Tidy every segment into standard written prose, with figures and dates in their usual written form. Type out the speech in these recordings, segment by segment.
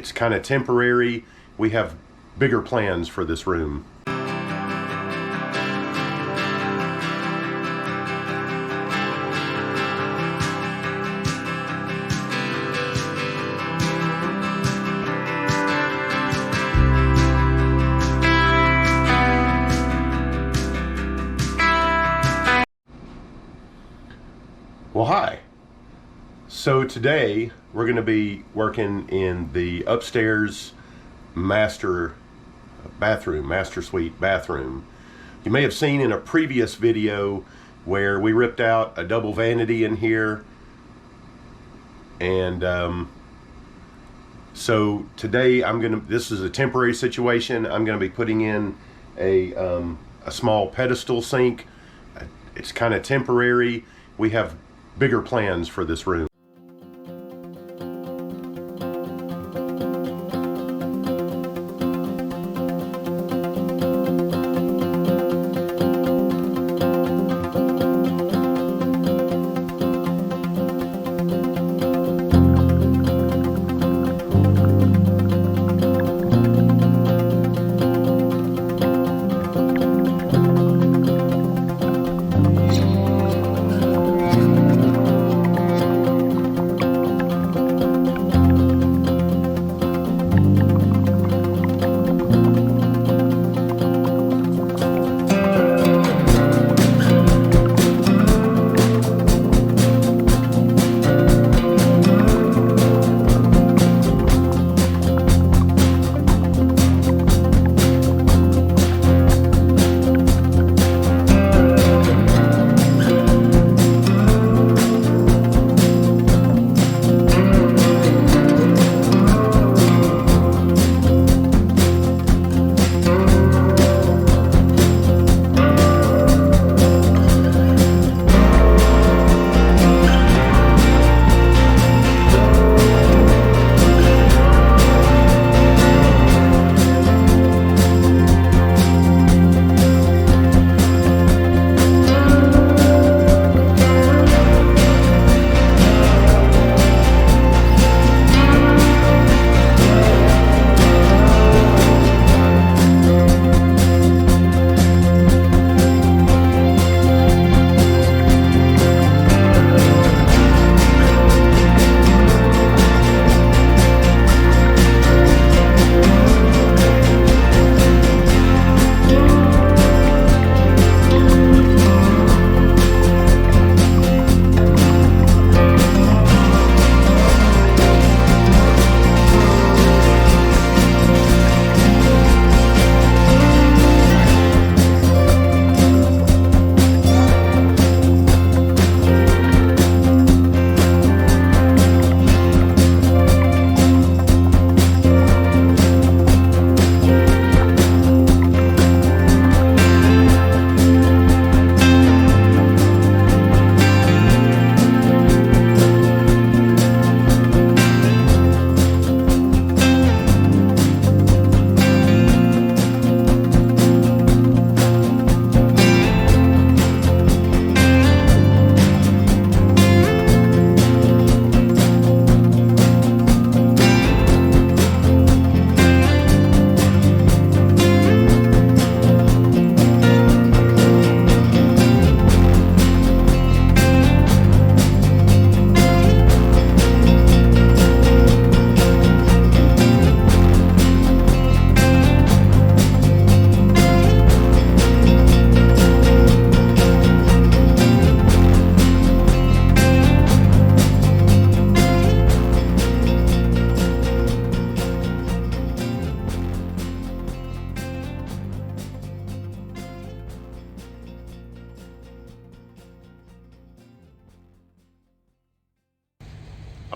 It's kind of temporary. We have bigger plans for this room. Well, hi. So today we're going to be working in the upstairs master suite bathroom. You may have seen in a previous video where we ripped out a double vanity in here, and so today this is a temporary situation. I'm going to be putting in a small pedestal sink. It's kind of temporary. We have bigger plans for this room.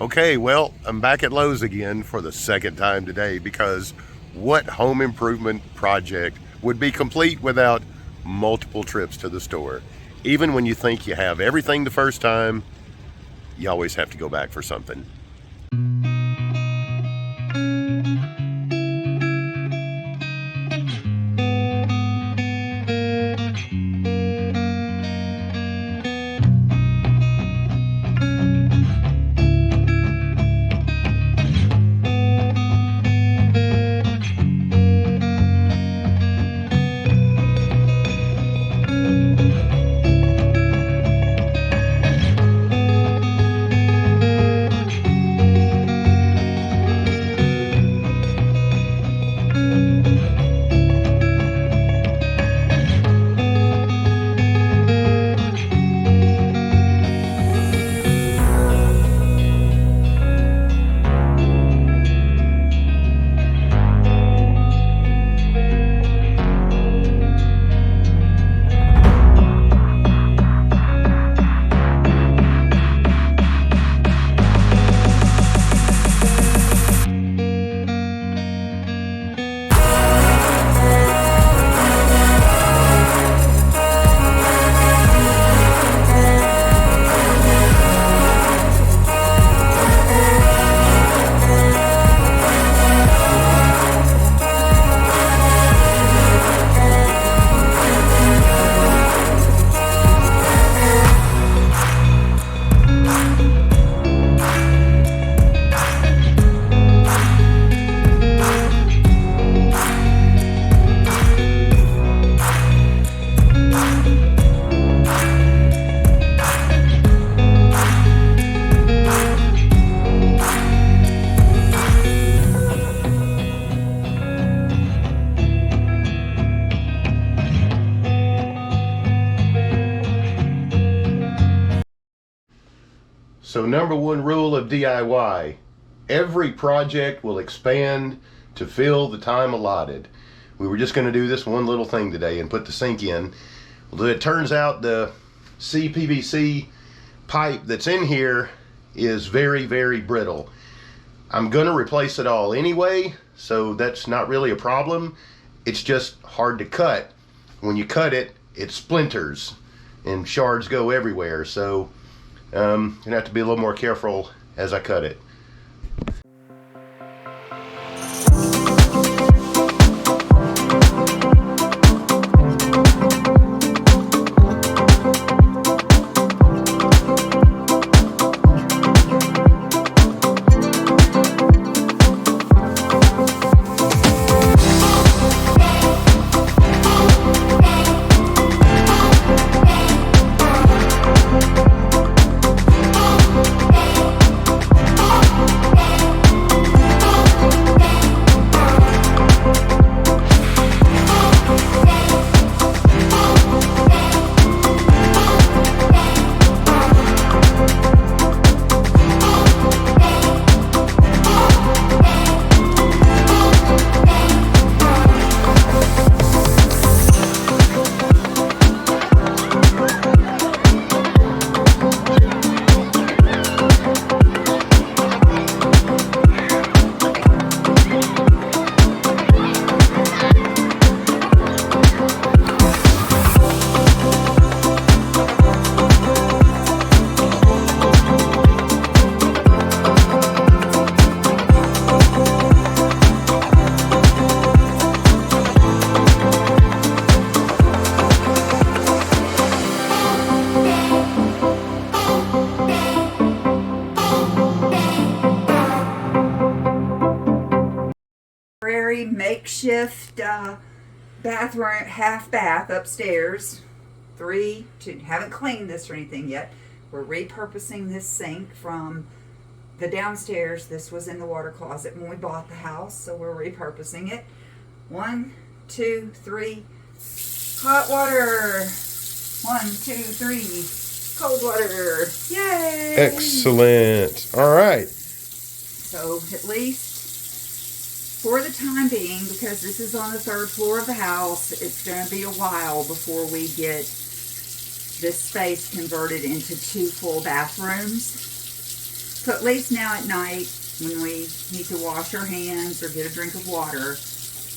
Okay, well, I'm back at Lowe's again for the second time today, because what home improvement project would be complete without multiple trips to the store? Even when you think you have everything the first time, you always have to go back for something. So number one rule of DIY, every project will expand to fill the time allotted. We were just going to do this one little thing today and put the sink in. Well, it turns out the CPVC pipe that's in here is very, very brittle. I'm going to replace it all anyway, so that's not really a problem. It's just hard to cut. When you cut it, it splinters and shards go everywhere. So I'm going to have to be a little more careful as I cut it. Makeshift bathroom, half bath upstairs. Haven't cleaned this or anything yet. We're repurposing this sink from the downstairs. This was in the water closet when we bought the house, so we're repurposing it. 1, 2, 3. Hot water. 1, 2, 3. Cold water. Yay! Excellent. All right. So at least for the time being, because this is on the 3rd floor of the house, it's going to be a while before we get this space converted into 2 full bathrooms. So at least now at night, when we need to wash our hands or get a drink of water,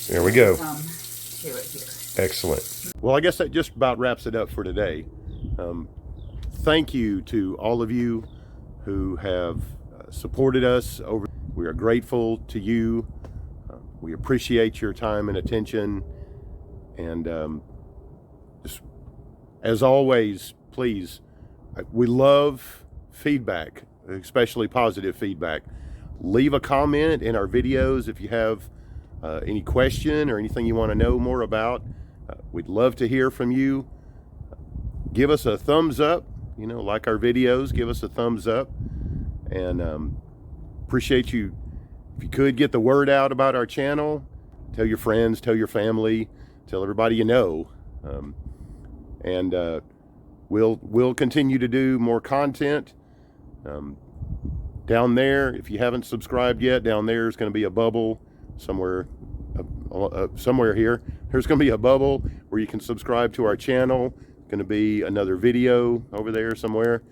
there we go. Come to it here. Excellent. Well, I guess that just about wraps it up for today. Thank you to all of you who have supported us over. We are grateful to you. We appreciate your time and attention, and just, as always, please, we love feedback, especially positive feedback. Leave a comment in our videos if you have any question or anything you want to know more about. We'd love to hear from you. Give us a thumbs up, like our videos, give us a thumbs up, and appreciate you. If you could get the word out about our channel, tell your friends, tell your family, tell everybody you know, and we'll continue to do more content. Down there, if you haven't subscribed yet, down there is going to be a bubble somewhere here. There's going to be a bubble where you can subscribe to our channel. Going to be another video over there somewhere.